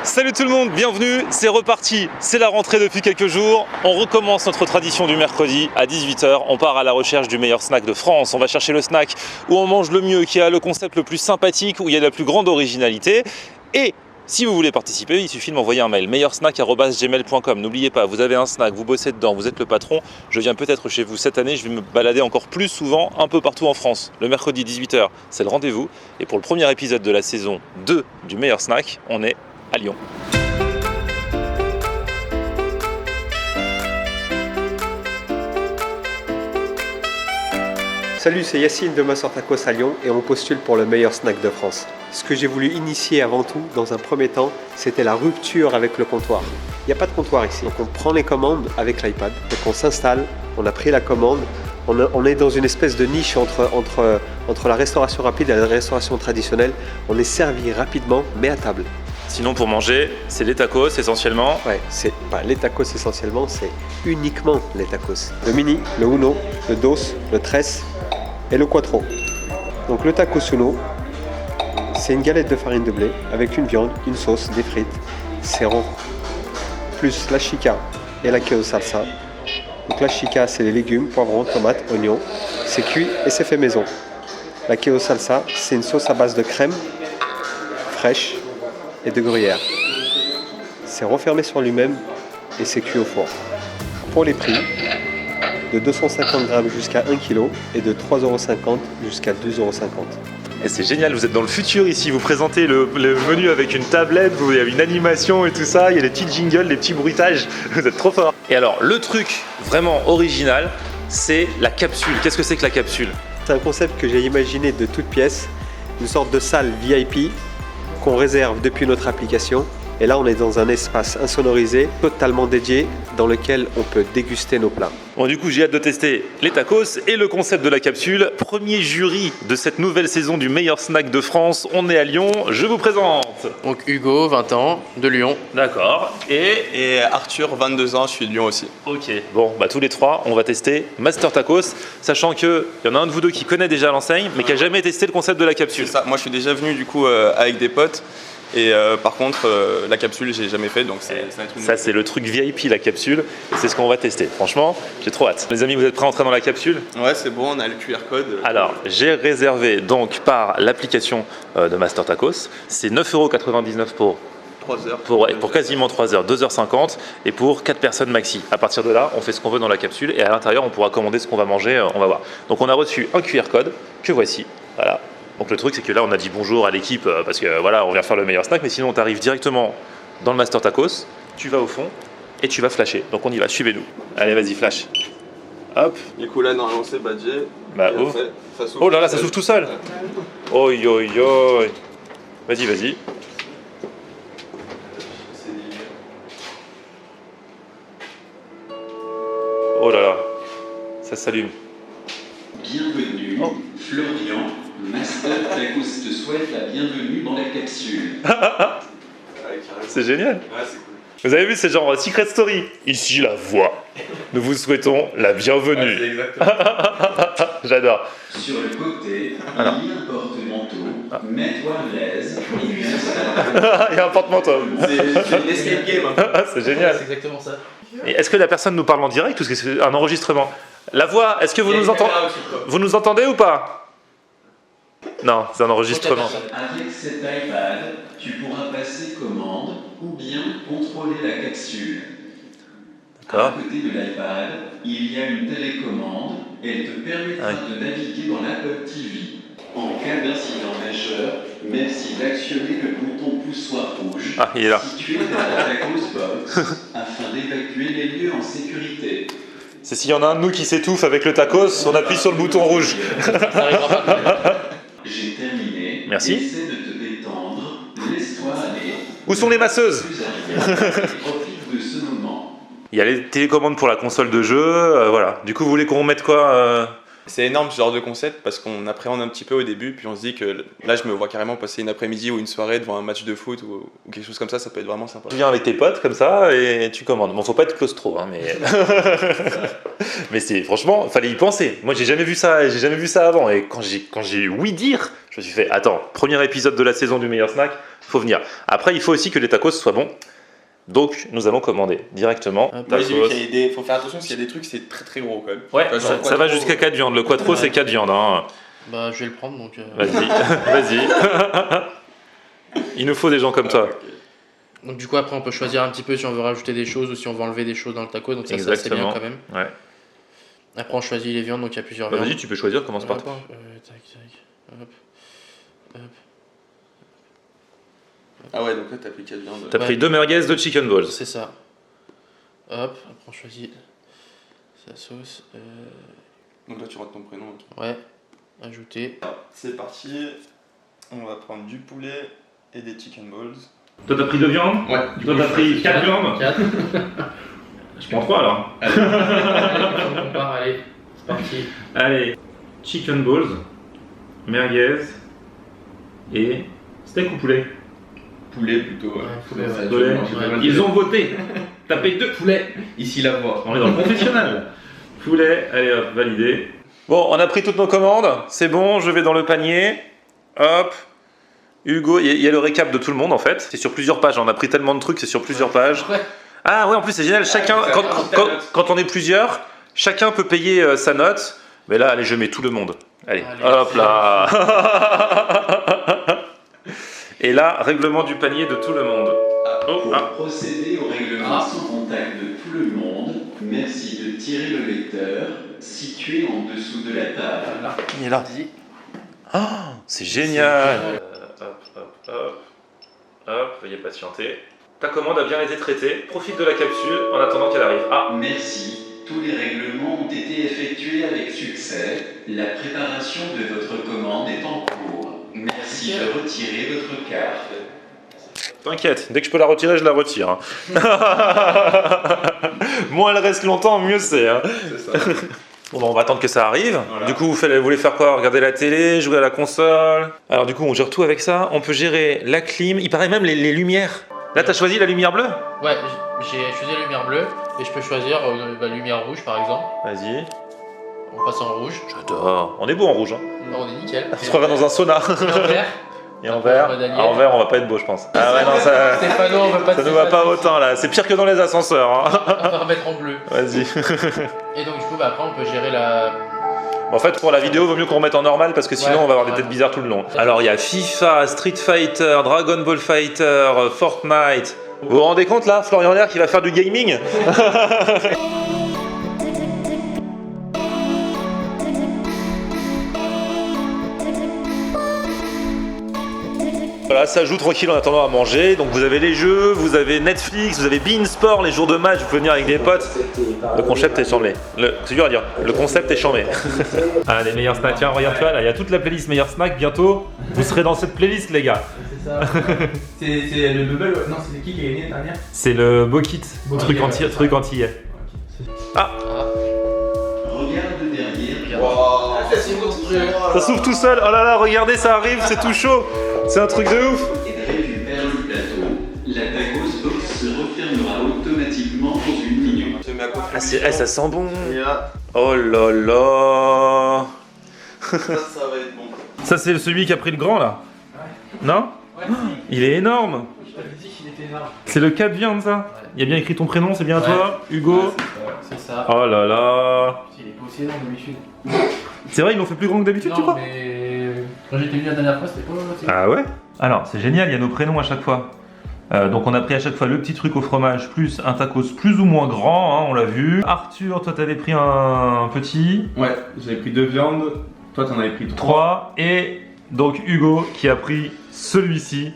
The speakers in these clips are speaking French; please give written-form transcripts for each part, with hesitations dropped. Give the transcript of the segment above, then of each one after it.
Salut tout le monde, bienvenue, c'est reparti, c'est la rentrée depuis quelques jours. On recommence notre tradition du mercredi à 18h. On part à la recherche du meilleur snack de France. On va chercher le snack où on mange le mieux, qui a le concept le plus sympathique, où il y a la plus grande originalité. Et si vous voulez participer, il suffit de m'envoyer un mail, meilleursnack@gmail.com. N'oubliez pas, vous avez un snack, vous bossez dedans, vous êtes le patron. Je viens peut-être chez vous cette année, je vais me balader encore plus souvent, un peu partout en France. Le mercredi 18h, c'est le rendez-vous. Et pour le premier épisode de la saison 2 du meilleur snack, on est à Lyon. Salut, c'est Yacine de Master Tacos à Lyon et on postule pour le meilleur snack de France. Ce que j'ai voulu initier avant tout, dans un premier temps, c'était la rupture avec le comptoir. Il n'y a pas de comptoir ici, donc on prend les commandes avec l'iPad, donc on s'installe, on a pris la commande, on est dans une espèce de niche entre la restauration rapide et la restauration traditionnelle. On est servi rapidement, mais à table. Sinon, pour manger, c'est les tacos essentiellement. Ouais, c'est pas les tacos essentiellement, c'est uniquement les tacos. Le mini, le uno, le dos, le tres et le quattro. Donc le tacos uno, c'est une galette de farine de blé avec une viande, une sauce, des frites, c'est rond, plus la chica et la queso salsa. Donc la chica, c'est les légumes, poivrons, tomates, oignons. C'est cuit et c'est fait maison. La queso salsa, c'est une sauce à base de crème fraîche et de gruyère. C'est refermé sur lui-même et c'est cuit au four. Pour les prix, de 250 grammes jusqu'à 1 kg et de 3,50 € jusqu'à 12,50 €. Et c'est génial, vous êtes dans le futur ici, vous présentez le menu avec une tablette, il y a une animation et tout ça, il y a des petits jingles, des petits bruitages, vous êtes trop fort. Et alors, le truc vraiment original, c'est la capsule. Qu'est-ce que c'est que la capsule? C'est un concept que j'ai imaginé de toutes pièces, une sorte de salle VIP qu'on réserve depuis notre application. Et là, on est dans un espace insonorisé, totalement dédié, dans lequel on peut déguster nos plats. Bon, du coup, j'ai hâte de tester les tacos et le concept de la capsule. Premier jury de cette nouvelle saison du meilleur snack de France. On est à Lyon. Je vous présente. Donc Hugo, 20 ans, de Lyon. D'accord. Et Arthur, 22 ans, je suis de Lyon aussi. Ok. Bon, bah tous les trois, on va tester Master Tacos, sachant qu'il y en a un de vous deux qui connaît déjà l'enseigne, mais qui a jamais testé le concept de la capsule. C'est ça. Moi, je suis déjà venu du coup avec des potes. Et par contre, la capsule, j'ai jamais fait, donc ça va être une... Ça, c'est le truc VIP, la capsule, et c'est ce qu'on va tester. Franchement, j'ai trop hâte. Les amis, vous êtes prêts à entrer dans la capsule? Ouais, c'est bon, on a le QR code. Alors, j'ai réservé donc par l'application de Master Tacos. C'est 9,99 € pour 3 heures. Pour quasiment 3 heures, 2h50 et pour 4 personnes maxi. À partir de là, on fait ce qu'on veut dans la capsule et à l'intérieur, on pourra commander ce qu'on va manger, on va voir. Donc, on a reçu un QR code que voici. Voilà. Donc le truc, c'est que là, on a dit bonjour à l'équipe parce que voilà, on vient faire le meilleur snack, mais sinon, on t'arrive directement dans le Master Tacos, tu vas au fond et tu vas flasher. Donc on y va, suivez-nous. Allez, vas-y, flash. Hop. Du coup, là, normalement, c'est badgé. Bah, oh. Oh là là, ça s'ouvre tout seul. Oi, oi, oi. Vas-y, vas-y. Oh là là, ça s'allume. Bienvenue, Florian. Master Tacos te souhaite la bienvenue dans la capsule. C'est génial. Ouais, c'est cool. Vous avez vu, c'est genre Secret Story. Ici la voix. Nous vous souhaitons la bienvenue. Ouais, c'est exactement. J'adore. Sur le côté, Alors. il y a un porte-manteau. Mets-toi à l'aise et puis installe. Il y a un porte-manteau. C'est une escape game. Hein. C'est génial. C'est exactement ça. Et est-ce que la personne nous parle en direct ou est-ce que c'est un enregistrement? La voix, est-ce que vous nous entendez? Vous nous entendez ou pas? Non, c'est un enregistrement. Avec cet iPad, tu pourras passer commande ou bien contrôler la capsule. D'accord. À côté de l'iPad, il y a une télécommande. Elle te permettra de naviguer dans l'Apple TV. En cas d'incident majeur, merci d'actionner le bouton poussoir rouge Il est là. situé dans la tacos box afin d'évacuer les lieux en sécurité. C'est s'il y en a un de nous qui s'étouffe avec le tacos, on appuie sur le bouton rouge. Ça arrivera pas. J'ai terminé. Merci. Essaie de te détendre. Laisse-toi aller. Où sont les masseuses? Profite de ce moment. Il y a les télécommandes pour la console de jeu, voilà. Du coup, vous voulez qu'on mette quoi C'est énorme ce genre de concept parce qu'on appréhende un petit peu au début, puis on se dit que là je me vois carrément passer une après-midi ou une soirée devant un match de foot ou quelque chose comme ça peut être vraiment sympa. Tu viens avec tes potes comme ça et tu commandes. Bon, faut pas être claustro, hein, mais mais c'est franchement, fallait y penser. Moi, j'ai jamais vu ça avant. Et quand j'ai ouï dire, je me suis fait, attends, premier épisode de la saison du meilleur snack, faut venir. Après, il faut aussi que les tacos soient bons. Donc, nous allons commander directement. Moi, j'ai vu qu'il y a faut faire attention s'il y a des trucs, c'est très très gros quand même. Ouais, ça va jusqu'à 4 viandes. Le quattro, c'est 4 viandes. Hein. Bah, je vais le prendre donc. Vas-y, vas-y. Il nous faut des gens comme toi. Okay. Donc, du coup, après, on peut choisir un petit peu si on veut rajouter des choses ou si on veut enlever des choses dans le taco. Donc, ça, c'est assez bien quand même. Ouais. Après, on choisit les viandes, donc il y a plusieurs viandes. Vas-y, tu peux choisir, commence par toi. Tac, hop, hop. Ah ouais, donc là, t'as pris 4 viandes. T'as pris 2 merguez, 2 chicken balls. C'est ça. Hop, après, on choisit sa sauce. Donc là, tu rentres ton prénom. Okay. Ouais, ajouter. C'est parti. On va prendre du poulet et des chicken balls. Toi, t'as pris 2 viandes. Ouais. Toi, t'as pris 4 viandes. 4. Je prends 3 alors. On part, allez, c'est parti. Allez, chicken balls, merguez et steak ou poulet. Poulet plutôt. Poulet, ouais. Poulet. Ils ont voté. T'as payé 2 poulets. Ici la voix. On est dans le confessionnal. Poulet, allez hop, validé. Bon, on a pris toutes nos commandes. C'est bon, je vais dans le panier. Hop. Hugo, il y a le récap de tout le monde en fait. C'est sur plusieurs pages. On a pris tellement de trucs, c'est sur plusieurs pages. Ouais. Ah ouais, en plus c'est génial. Chacun, quand on est plusieurs, chacun peut payer sa note. Mais là, allez, je mets tout le monde. Allez hop là. Et là, règlement du panier de tout le monde. Pour procéder au règlement sans contact de tout le monde, merci de tirer le lecteur situé en dessous de la table. Il est là. Oh, c'est génial. Hop, veuillez patienter. Ta commande a bien été traitée. Profite de la capsule en attendant qu'elle arrive. Ah, merci. Tous les règlements ont été effectués avec succès. La préparation de votre commande est en cours. Merci de retirer votre carte. t'inquiète, dès que je peux la retirer, je la retire. Hein. Moins elle reste longtemps, mieux c'est. Hein. C'est ça. Bon, bah, on va attendre que ça arrive. Voilà. Du coup, vous voulez faire quoi? Regarder la télé, jouer à la console. Alors du coup, on gère tout avec ça. On peut gérer la clim. Il paraît même les lumières. Là, t'as choisi la lumière bleue? Ouais, j'ai choisi la lumière bleue et je peux choisir la lumière rouge par exemple. Vas-y. On passe en rouge. J'adore. On est beau en rouge. Hein. On est nickel. On se croirait dans un sauna. Et en vert. Et en vert, en vert, on va pas être beau, je pense. Ah ouais, non, ça, Stéphano, on veut pas ça nous va pas autant là. C'est pire que dans les ascenseurs. Hein. On va remettre en bleu. Vas-y. Et donc du coup, bah, après, on peut gérer la. En fait, pour la vidéo, vaut mieux qu'on remette en normal parce que sinon, Ouais, on va avoir des ouais. têtes bizarres tout le long. Alors, il y a FIFA, Street Fighter, Dragon Ball Fighter, Fortnite. Vous vous rendez compte là, Florian Lair qui va faire du gaming? Voilà, ça joue tranquille en attendant à manger. Donc vous avez les jeux, vous avez Netflix, vous avez Bein Sport les jours de match, vous pouvez venir avec des potes. Le concept est chambé. C'est dur à dire. Le concept est chambé. Ah, les meilleurs snacks. Tiens, regarde-toi là, il y a toute la playlist meilleurs snacks. Bientôt, vous serez dans cette playlist, les gars. C'est ça. C'est le bubble. Non, c'est qui a gagné l'année dernière? C'est le Bokit, truc antillais. Ah, Regarde derrière. Wow. ça s'ouvre tout seul. Oh là là, regardez, ça arrive, c'est tout chaud. C'est un truc de ouf. Et récupère le plateau. La tacos box se refermera automatiquement dans une minute. Je mets à côté. Ah, ça sent bon. Et là, Oh là là. ça va être bon. Ça, c'est celui qui a pris le grand là. Non? Ouais, Il est énorme. je t'avais dit qu'il était énorme. C'est le 4 viandes ça. Il y a bien écrit ton prénom, c'est bien Ouais. toi, Hugo. C'est ça. Oh là là. Il est pas aussi énorme d'habitude. C'est vrai, ils l'ont fait plus grand que d'habitude, tu Non, crois? mais quand j'étais venu la dernière fois, c'était pas aussi. Ah ouais? Alors, c'est génial, il y a nos prénoms à chaque fois. Donc on a pris à chaque fois le petit truc au fromage plus un tacos plus ou moins grand, hein, on l'a vu. Arthur, toi t'avais pris un petit, Ouais, j'avais pris 2 viandes, toi t'en avais pris 3. 3, et donc Hugo qui a pris celui-ci.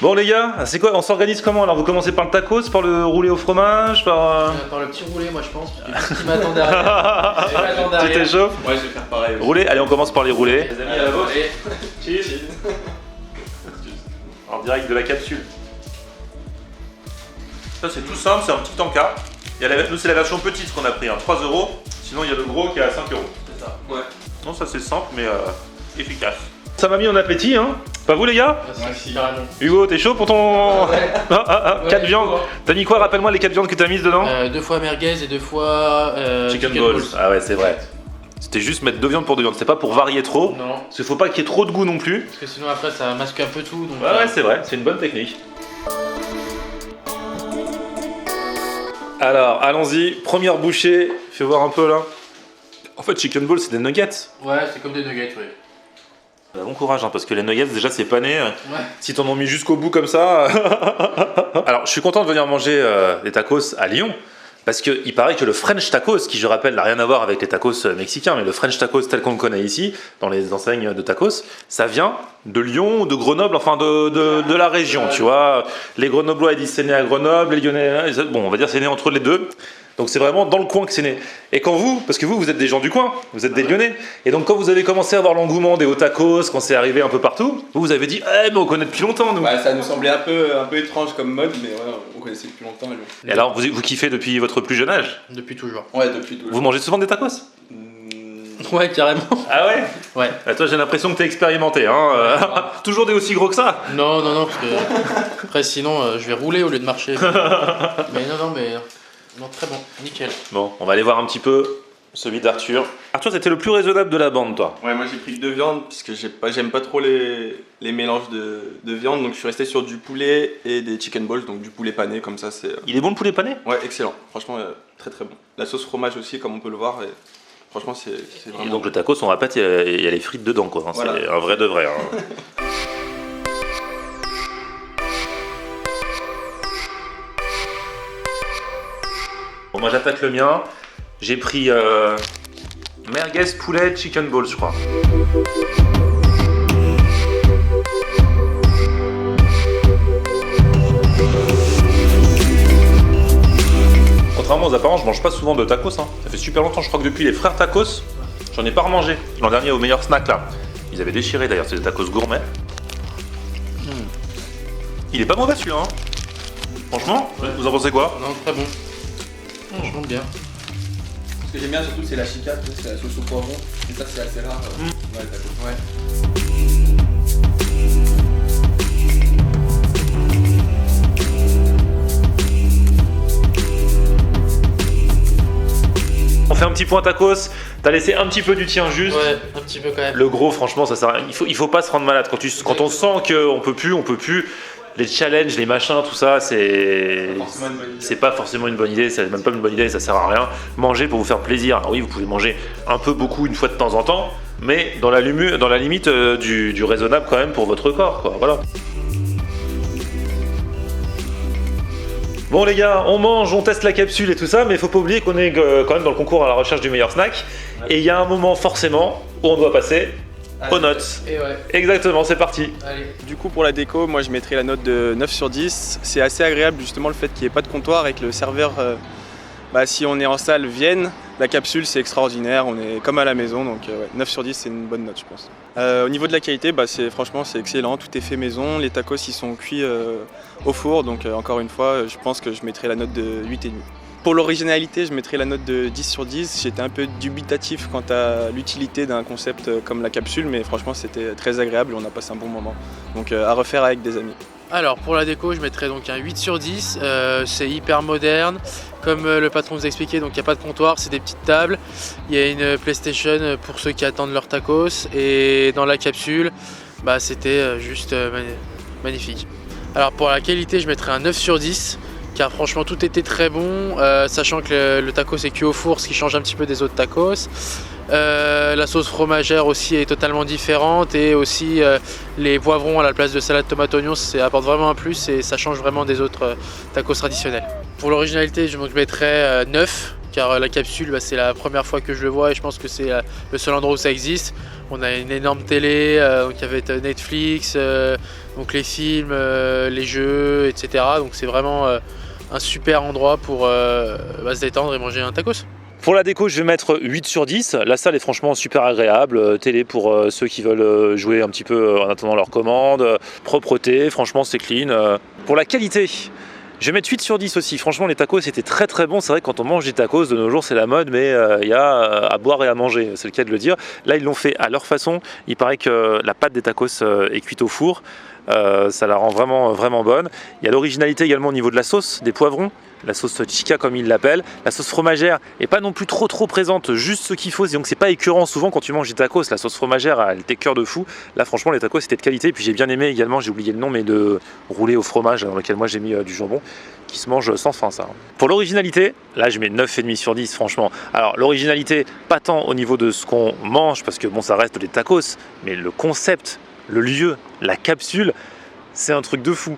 Bon les gars, c'est quoi? On s'organise comment? Alors vous commencez par le tacos, par le roulé au fromage, par... Par le petit roulé, moi je pense. Parce que ce qui m'attend derrière. Je m'attends Tu derrière. t'échauffes? Ouais, je vais faire pareil. Roulé, allez on commence par les roulés. Les amis, à la vôtre. Cheers. En direct de la capsule. Ça c'est tout simple, c'est un petit encas. Nous c'est la version petite qu'on a pris, hein, 3 €. Sinon, il y a le gros qui est à 5 €. C'est ça. Ouais. Non, ça c'est simple mais efficace. Ça m'a mis en appétit, hein. Pas vous les gars? Merci. Carrément. Hugo, t'es chaud pour ton... Ouais. 4 viandes. Ouais. T'as mis quoi? Rappelle-moi les 4 viandes que t'as mises dedans. 2 fois merguez et 2 fois Chicken balls. Ah ouais, c'est vrai. C'était juste mettre 2 viandes pour 2 viandes. C'est pas pour varier trop. Non, Parce qu'il faut pas qu'il y ait trop de goût non plus. parce que sinon après ça masque un peu tout. Donc, Ouais, c'est vrai. C'est une bonne technique. Alors, allons-y. Première bouchée. Fais voir un peu là. En fait, chicken balls, c'est des nuggets. Ouais, c'est comme des nuggets, ouais. Bon courage, hein, parce que les nuggets, déjà, c'est pané. Ouais. Si t'en as mis jusqu'au bout comme ça. Alors, je suis content de venir manger des tacos à Lyon. Parce qu'il paraît que le French tacos, qui je rappelle n'a rien à voir avec les tacos mexicains, mais le French tacos tel qu'on le connaît ici, dans les enseignes de tacos, ça vient de Lyon, de Grenoble, enfin de la région, tu vois. Les Grenoblois ils disent c'est né à Grenoble, les Lyonnais, bon on va dire c'est né entre les deux. Donc c'est vraiment dans le coin que c'est né. Et quand vous, parce que vous êtes des gens du coin, vous êtes des Lyonnais, et donc quand vous avez commencé à avoir l'engouement des hauts tacos, quand c'est arrivé un peu partout, vous avez dit eh mais on connaît depuis longtemps nous. Ouais, ça nous semblait un peu étrange comme mode, mais ouais, on connaissait depuis longtemps. Et alors vous kiffez depuis votre plus jeune âge? Depuis toujours. Ouais, depuis tout. Vous mangez souvent des tacos? Ouais, carrément. Ah ouais? Ouais. Ah, toi j'ai l'impression que t'es expérimenté, hein. Toujours des aussi gros que ça? Non, parce que après sinon je vais rouler au lieu de marcher. mais non, très bon, nickel. Bon, on va aller voir un petit peu celui d'Arthur. Arthur, t'étais le plus raisonnable de la bande, toi. Ouais, moi j'ai pris que 2 viandes, parce que j'aime pas trop les mélanges de viande, donc je suis resté sur du poulet et des chicken balls, donc du poulet pané, comme ça c'est... Il est bon le poulet pané? Ouais, excellent, franchement très très bon. La sauce fromage aussi, comme on peut le voir, et franchement c'est Et vraiment... donc le tacos, on répète, il y a les frites dedans, quoi. Hein. Voilà. C'est un vrai de vrai. Hein. Bon, moi j'attaque le mien. J'ai pris merguez poulet chicken balls, je crois. Contrairement aux apparences, je mange pas souvent de tacos. Hein. Ça fait super longtemps, je crois que depuis les frères tacos, j'en ai pas remangé. L'an dernier au meilleur snack là. Ils avaient déchiré d'ailleurs, c'est des tacos gourmets. Il est pas mauvais celui-là. Hein. Franchement, vous en pensez quoi? Non, très bon. Franchement bien. Ce que j'aime bien surtout c'est la chica, c'est la sauce au poivron, et ça c'est assez rare. Ouais, tacos. Ouais. On fait un petit point tacos. T'as laissé un petit peu du tien juste. Ouais, un petit peu quand même. Le gros, franchement, ça sert à rien. Il faut pas se rendre malade. Quand on sent qu'on peut plus. Les challenges, les machins, tout ça, c'est pas forcément une bonne idée. C'est même pas une bonne idée. Ça sert à rien. Mangez pour vous faire plaisir. Alors oui, vous pouvez manger un peu beaucoup une fois de temps en temps, mais dans la limite du raisonnable quand même pour votre corps, quoi. Voilà. Bon les gars, on mange, on teste la capsule et tout ça, mais il faut pas oublier qu'on est quand même dans le concours à la recherche du meilleur snack. Et il y a un moment forcément où on doit passer aux notes. Et ouais. Exactement, c'est parti. Allez. Du coup pour la déco, moi je mettrais la note de 9 sur 10. C'est assez agréable justement le fait qu'il n'y ait pas de comptoir et que le serveur, si on est en salle, vienne. La capsule c'est extraordinaire, on est comme à la maison, donc 9 sur 10 c'est une bonne note je pense. Au niveau de la qualité, franchement c'est excellent, tout est fait maison, les tacos ils sont cuits au four, donc encore une fois je pense que je mettrai la note de 8,5. Pour l'originalité, je mettrais la note de 10 sur 10. J'étais un peu dubitatif quant à l'utilité d'un concept comme la capsule, mais franchement c'était très agréable et on a passé un bon moment. Donc à refaire avec des amis. Alors pour la déco, je mettrais donc un 8 sur 10. C'est hyper moderne. Comme le patron vous expliquait, donc il n'y a pas de comptoir, c'est des petites tables. Il y a une PlayStation pour ceux qui attendent leur tacos. Et dans la capsule, c'était juste magnifique. Alors pour la qualité, je mettrais un 9 sur 10. Car franchement tout était très bon, sachant que le tacos est cuit au four, ce qui change un petit peu des autres tacos. La sauce fromagère aussi est totalement différente et aussi les poivrons à la place de salade tomate oignon, ça apporte vraiment un plus et ça change vraiment des autres tacos traditionnels. Pour l'originalité, je mettrais 9 car la capsule c'est la première fois que je le vois et je pense que c'est le seul endroit où ça existe. On a une énorme télé, donc avec Netflix, donc les films, les jeux, etc. Donc c'est vraiment un super endroit pour se détendre et manger un tacos. Pour la déco, je vais mettre 8 sur 10. La salle est franchement super agréable. Télé pour ceux qui veulent jouer un petit peu en attendant leur commande. Propreté, franchement c'est clean. Pour la qualité, Je vais mettre 8 sur 10 aussi. Franchement, les tacos c'était très très bon. C'est vrai que quand on mange des tacos, de nos jours c'est la mode, mais il y a à boire et à manger, c'est le cas de le dire. Là, ils l'ont fait à leur façon. Il paraît que la pâte des tacos est cuite au four. Ça la rend vraiment bonne. Il y a l'originalité également au niveau de la sauce, des poivrons. La sauce chica comme ils l'appellent. La sauce fromagère est pas non plus trop présente, juste ce qu'il faut, donc c'est pas écœurant. Souvent quand tu manges des tacos, la sauce fromagère elle t'écœure de fou. Là franchement les tacos c'était de qualité, et puis j'ai bien aimé également, j'ai oublié le nom, mais de roulé au fromage dans lequel moi j'ai mis du jambon, qui se mange sans fin ça. Pour l'originalité, là je mets 9,5 sur 10 franchement. Alors l'originalité, pas tant au niveau de ce qu'on mange, parce que bon ça reste des tacos, mais le concept, le lieu, la capsule, c'est un truc de fou.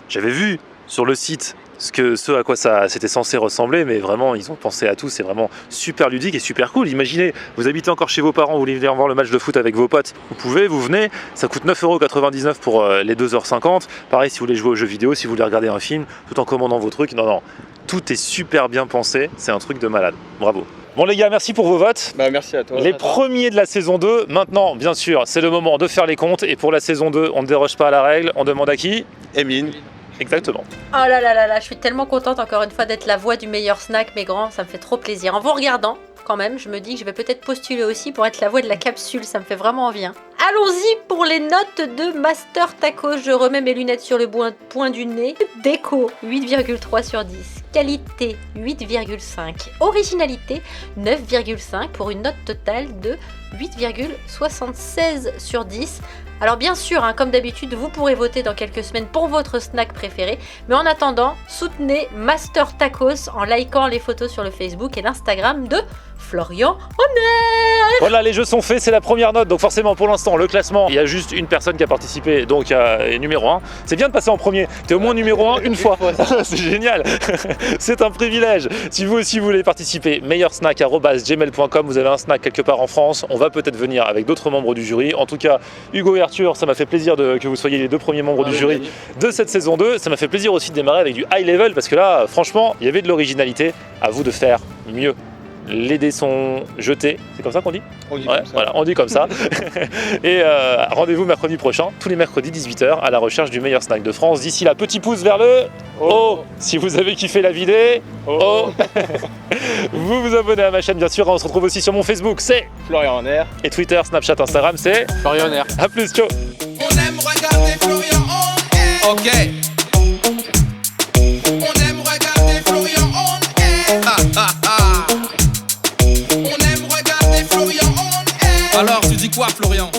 J'avais vu sur le site ce à quoi ça c'était censé ressembler, mais vraiment ils ont pensé à tout, c'est vraiment super ludique et super cool. Imaginez, vous habitez encore chez vos parents, vous voulez venir voir le match de foot avec vos potes, vous pouvez, vous venez, ça coûte 9,99 € pour les 2h50. Pareil si vous voulez jouer aux jeux vidéo, si vous voulez regarder un film tout en commandant vos trucs, non, tout est super bien pensé, c'est un truc de malade, bravo. Bon les gars, merci pour vos votes. Merci à toi. Les premiers de la saison 2, maintenant bien sûr c'est le moment de faire les comptes, et pour la saison 2 on ne déroge pas à la règle, on demande à qui? Emeline. Exactement. Oh là là là là, je suis tellement contente encore une fois d'être la voix du meilleur snack, mes grands, ça me fait trop plaisir. En vous regardant, quand même, je me dis que je vais peut-être postuler aussi pour être la voix de la capsule, ça me fait vraiment envie. Allons-y pour les notes de Master Tacos. Je remets mes lunettes sur le point du nez. Déco, 8,3 sur 10. Qualité, 8,5. Originalité, 9,5 pour une note totale de 8,76 sur 10. Alors bien sûr, comme d'habitude, vous pourrez voter dans quelques semaines pour votre snack préféré. Mais en attendant, soutenez Master Tacos en likant les photos sur le Facebook et l'Instagram de Florian Honner. Voilà, les jeux sont faits, c'est la première note. Donc forcément, pour l'instant, le classement, il y a juste une personne qui a participé, donc numéro 1. C'est bien de passer en premier. T'es au moins numéro 1 une fois. C'est génial. C'est un privilège. Si vous aussi voulez participer, meilleursnack@gmail.com. Vous avez un snack quelque part en France. On va peut-être venir avec d'autres membres du jury. En tout cas, Hugo et Arthur, ça m'a fait plaisir que vous soyez les 2 premiers membres du jury de cette saison 2. Ça m'a fait plaisir aussi de démarrer avec du high level, parce que là, franchement, il y avait de l'originalité. À vous de faire mieux. Les dés sont jetés, c'est comme ça qu'on dit? On dit ouais, comme ça. voilà, on dit comme ça. Et rendez-vous mercredi prochain, tous les mercredis 18h, à la recherche du meilleur snack de France. D'ici là, petit pouce vers le haut si vous avez kiffé la vidéo. Vous vous abonnez à ma chaîne bien sûr. On se retrouve aussi sur mon Facebook, c'est Florian Honner. Et Twitter, Snapchat, Instagram, c'est Florian Honner. A plus, ciao. On aime regarder Florian Honner. Ok. On aime regarder Florian Honner. On aime regarder Florian Honner. Alors tu dis quoi Florian?